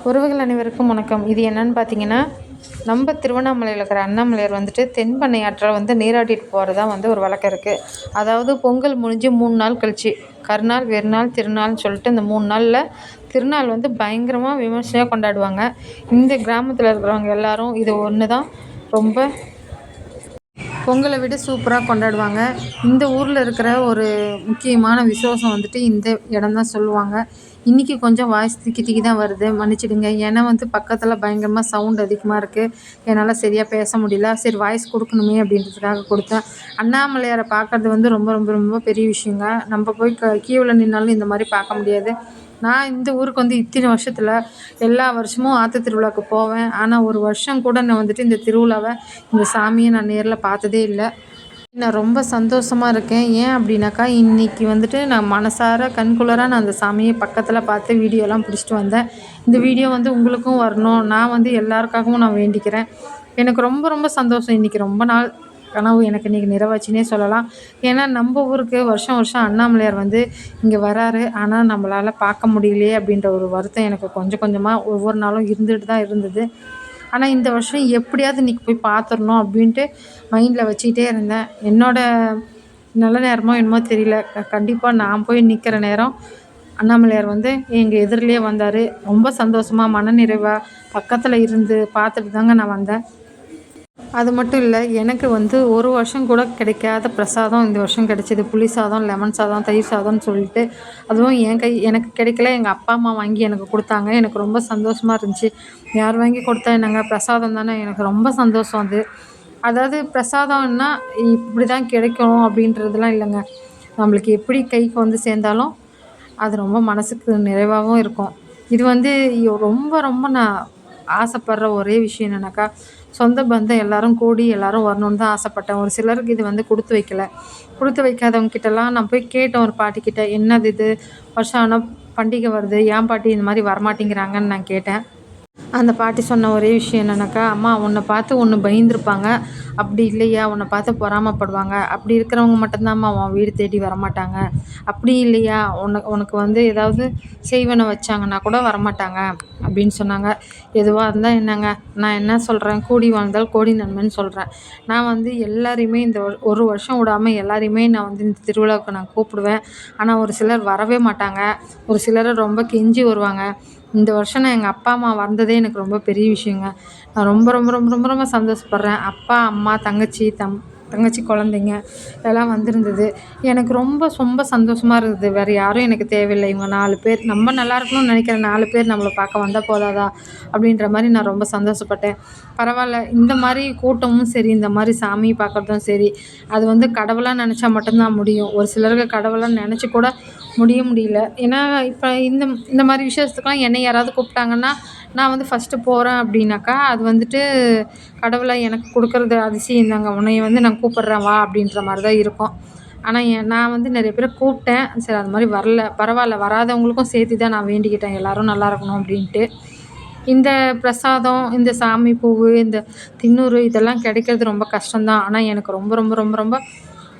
உறவுகள் அனைவருக்கும் வணக்கம். இது என்னன்னு பார்த்தீங்கன்னா, நம்ம திருவண்ணாமலையில் இருக்கிற அண்ணாமலையார் வந்துட்டு தென்பண்ணை ஆற்றில் வந்து நீராடிட்டு போகிறதா வந்து ஒரு வழக்கம் இருக்குது. அதாவது பொங்கல் முடிஞ்சு 3 நாள் கழிச்சு கருநாள், வெறுநாள், திருநாள்னு சொல்லிட்டு இந்த 3 நாளில் திருநாள் வந்து பயங்கரமாக விமர்சையாக கொண்டாடுவாங்க. இந்த கிராமத்தில் இருக்கிறவங்க எல்லாரும் இது ஒன்று தான் ரொம்ப பொங்கலை விட சூப்பராக கொண்டாடுவாங்க. இந்த ஊரில் இருக்கிற ஒரு முக்கியமான விசேஷம் வந்துட்டு இந்த இடம் தான் சொல்லுவாங்க. இன்றைக்கி கொஞ்சம் வாய்ஸ் திக்கி திக்கி தான் வருது, மன்னிச்சிடுங்க. ஏன்னா வந்து பக்கத்தில் பயங்கரமாக சவுண்ட் அதிகமாக இருக்குது. என்னால் சரியாக பேச முடியல. சரி வாய்ஸ் கொடுக்கணுமே அப்படின்றதுக்காக கொடுத்தேன். அண்ணாமலையாரை பார்க்குறது வந்து ரொம்ப ரொம்ப ரொம்ப பெரிய விஷயங்க. நம்ம போய் கியூவில் நின்னாலும் இந்த மாதிரி பார்க்க முடியாது. நான் இந்த ஊருக்கு வந்து இத்தனை வருஷத்தில் எல்லா வருஷமும் ஆற்று திருவிழாவுக்கு போவேன். ஆனால் ஒரு வருஷம் கூட நான் வந்துட்டு இந்த திருவிழாவை, இந்த சாமியை நான் நேரில் பார்த்ததே இல்லை. நான் ரொம்ப சந்தோஷமாக இருக்கேன். ஏன் அப்படின்னாக்கா, இன்றைக்கி வந்துட்டு நான் மனசார கண்குளிரா நான் அந்த சாமியை பக்கத்தில் பார்த்து வீடியோலாம் பிடிச்சிட்டு வந்தேன். இந்த வீடியோ வந்து உங்களுக்கும் வரணும். நான் வந்து எல்லாருக்காகவும் நான் வேண்டிக்கிறேன். எனக்கு ரொம்ப ரொம்ப சந்தோஷம். இன்றைக்கி ரொம்ப நாள் கனவு எனக்கு இன்றைக்கி நிறைவாச்சுன்னே சொல்லலாம். ஏன்னா நம்ம ஊருக்கு வருஷம் வருஷம் அண்ணாமலையார் வந்து இங்கே வராரு. ஆனால் நம்மளால் பார்க்க முடியலையே அப்படின்ற ஒரு வருத்தம் எனக்கு கொஞ்சம் கொஞ்சமாக ஒவ்வொரு நாளும் இருந்துட்டு தான் இருந்தது. ஆனால் இந்த வருஷம் எப்படியாவது இன்றைக்கி போய் பார்த்துடணும் அப்படின்ட்டு மைண்டில் வச்சுக்கிட்டே இருந்தேன். என்னோடய நல்ல நேரமோ என்னமோ தெரியல. கண்டிப்பாக நான் போய் நிற்கிற நேரம் அண்ணாமலையார் வந்து எங்கள் எதிரிலேயே வந்தார். ரொம்ப சந்தோஷமாக மனநிறைவாக பக்கத்தில் இருந்து பார்த்துட்டு தாங்க நான் வந்தேன். அது மட்டும் இல்லை, எனக்கு வந்து ஒரு வருஷம் கூட கிடைக்காத பிரசாதம் இந்த வருஷம் கிடைச்சிது. புளி சாதம், லெமன் சாதம், தயிர் சாதம்னு சொல்லிட்டு. அதுவும் எனக்கு கிடைக்கல, எங்கள் அப்பா அம்மா வாங்கி எனக்கு கொடுத்தாங்க. எனக்கு ரொம்ப சந்தோஷமாக இருந்துச்சு. யார் வாங்கி கொடுத்தா என்னங்க, பிரசாதம் தானே. எனக்கு ரொம்ப சந்தோஷம் அது. அதாவது பிரசாதம்னா இப்படி தான் கிடைக்கும் அப்படின்றதுலாம் இல்லைங்க. நம்மளுக்கு எப்படி கைக்கு வந்து சேர்ந்தாலும் அது ரொம்ப மனசுக்கு நிறைவாகவும் இருக்கும். இது வந்து ரொம்ப ரொம்ப நான் ஆசைப்படுற ஒரே விஷயம் என்னென்னாக்கா, சொந்த பந்தம் எல்லோரும் கூடி எல்லோரும் வரணுன்னு தான் ஆசைப்பட்டேன். ஒரு சிலருக்கு இது வந்து கொடுத்து வைக்கல. கொடுத்து வைக்காதவங்க கிட்டலாம் நான் போய் கேட்டேன் ஒரு பாட்டிக்கிட்ட, என்னது இது வருஷம் ஆனால் பண்டிகை வருது, ஏன் பாட்டி இந்த மாதிரி வரமாட்டேங்கிறாங்கன்னு நான் கேட்டேன். அந்த பாட்டி சொன்ன ஒரே விஷயம் என்னென்னாக்கா, அம்மா உன்னை பார்த்து ஒன்று பயந்துருப்பாங்க, அப்படி இல்லையா உன்னை பார்த்து பொறாமப்படுவாங்க. அப்படி இருக்கிறவங்க மட்டும்தான்ம்மா உன் வீடு தேடி வரமாட்டாங்க. அப்படி இல்லையா உனக்கு வந்து ஏதாவது செய்வனை வச்சாங்கன்னா கூட வரமாட்டாங்க அப்படின்னு சொன்னாங்க. எதுவாக இருந்தால் என்னங்க, நான் என்ன சொல்கிறேன், கூடி வாழ்ந்தால் கோடி நன்மைன்னு சொல்கிறேன். நான் வந்து எல்லாரையுமே இந்த ஒரு வருஷம் விடாமல் எல்லாரையுமே நான் வந்து இந்த திருவிழாவுக்கு நான் கூப்பிடுவேன். ஆனால் ஒரு சிலர் வரவே மாட்டாங்க. ஒரு சிலர் ரொம்ப கெஞ்சி வருவாங்க. இந்த வருஷம் நான் எங்கள் அப்பா அம்மா வந்ததே எனக்கு ரொம்ப பெரிய விஷயங்க. நான் ரொம்ப ரொம்ப ரொம்ப ரொம்ப ரொம்ப சந்தோஷப்படுறேன். அப்பா, அம்மா, தங்கச்சி குழந்தைங்க எல்லாம் வந்திருந்தது. எனக்கு ரொம்ப ரொம்ப சந்தோஷமாக இருந்தது. வேறு யாரும் எனக்கு தேவையில்லை. இவங்க 4 பேர் நம்ம நல்லா இருக்கணும்னு நினைக்கிற 4 பேர் நம்மளை பார்க்க வந்தால் போதாதா அப்படின்ற மாதிரி நான் ரொம்ப சந்தோஷப்பட்டேன். பரவாயில்ல, இந்த மாதிரி கூட்டமும் சரி, இந்த மாதிரி சாமி பார்க்குறதும் சரி, அது வந்து கடவுளாக நினச்சா மட்டும்தான் முடியும். ஒரு சிலருக்கு கடவுளாக நினச்சி கூட முடியல. ஏன்னா இப்போ இந்த மாதிரி விஷயத்துக்கெலாம் என்னை யாராவது கூப்பிட்டாங்கன்னா, நான் வந்து ஃபஸ்ட்டு போகிறேன் அப்படின்னாக்கா, அது வந்துட்டு கடவுளை எனக்கு கொடுக்குறது அதிசயம் தாங்க. உன்னைய வந்து நான் கூப்பிட்றேன் வா அப்படின்ற மாதிரி தான் இருக்கும். ஆனால் நான் வந்து நிறைய பேரை கூப்பிட்டேன். சரி அது மாதிரி வரல. பரவாயில்ல, வராதவங்களுக்கும் சேர்த்து தான் நான் வேண்டிக்கிட்டேன் எல்லோரும் நல்லா இருக்கணும் அப்படின்ட்டு. இந்த பிரசாதம், இந்த சாமி பூவு, இந்த தின்னூறு இதெல்லாம் கிடைக்கிறது ரொம்ப கஷ்டம்தான். ஆனால் எனக்கு ரொம்ப ரொம்ப ரொம்ப ரொம்ப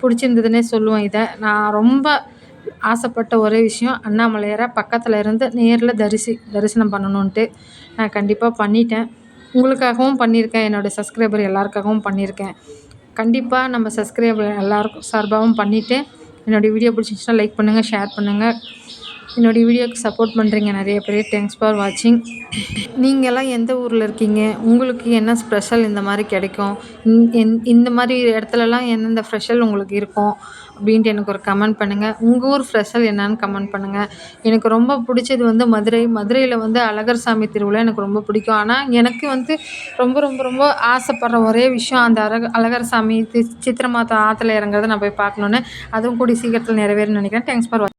பிடிச்சிருந்ததுன்னே சொல்லுவேன் இதை. நான் ரொம்ப ஆசைப்பட்ட ஒரே விஷயம் அண்ணாமலையாரை பக்கத்தில் இருந்து நேரில் தரிசனம் பண்ணணுன்ட்டு. நான் கண்டிப்பாக பண்ணிட்டேன். உங்களுக்காகவும் பண்ணியிருக்கேன். என்னோடய சப்ஸ்கிரைபர் எல்லாருக்காகவும் பண்ணியிருக்கேன். கண்டிப்பாக நம்ம சப்ஸ்கிரைபர் எல்லாருக்கும் சார்பாகவும் பண்ணிவிட்டு, என்னோடய வீடியோ பிடிச்சிருந்துச்சுன்னா லைக் பண்ணுங்கள், ஷேர் பண்ணுங்கள். என்னோடய வீடியோவுக்கு சப்போர்ட் பண்ணுறீங்க நிறைய பேர். தேங்க்ஸ் ஃபார் வாட்சிங். நீங்கள்லாம் எந்த ஊரில் இருக்கீங்க? உங்களுக்கு என்ன ஸ்பெஷல் இந்த மாதிரி கிடைக்கும்? இந்த மாதிரி இடத்துலலாம் எந்தெந்த ஸ்பெஷல் உங்களுக்கு இருக்கும் அப்படின்ட்டு எனக்கு ஒரு கமெண்ட் பண்ணுங்கள். உங்கள் ஊர் ஸ்பெஷல் என்னன்னு கமெண்ட் பண்ணுங்கள். எனக்கு ரொம்ப பிடிச்சது வந்து மதுரையில் வந்து அழகர் சாமி திருவிழா எனக்கு ரொம்ப பிடிக்கும். ஆனால் எனக்கு வந்து ரொம்ப ரொம்ப ரொம்ப ஆசைப்படுற ஒரே விஷயம் அந்த அழகர் சாமி சித்திரை மாதம் ஆற்றுல இறங்குறத நான் போய் பார்க்கணுன்னு. அதுவும் கூடிய சீக்கிரத்தில் நிறைவேறும்னு நினைக்கிறேன். தேங்க்ஸ் ஃபார் வாட்சிங்.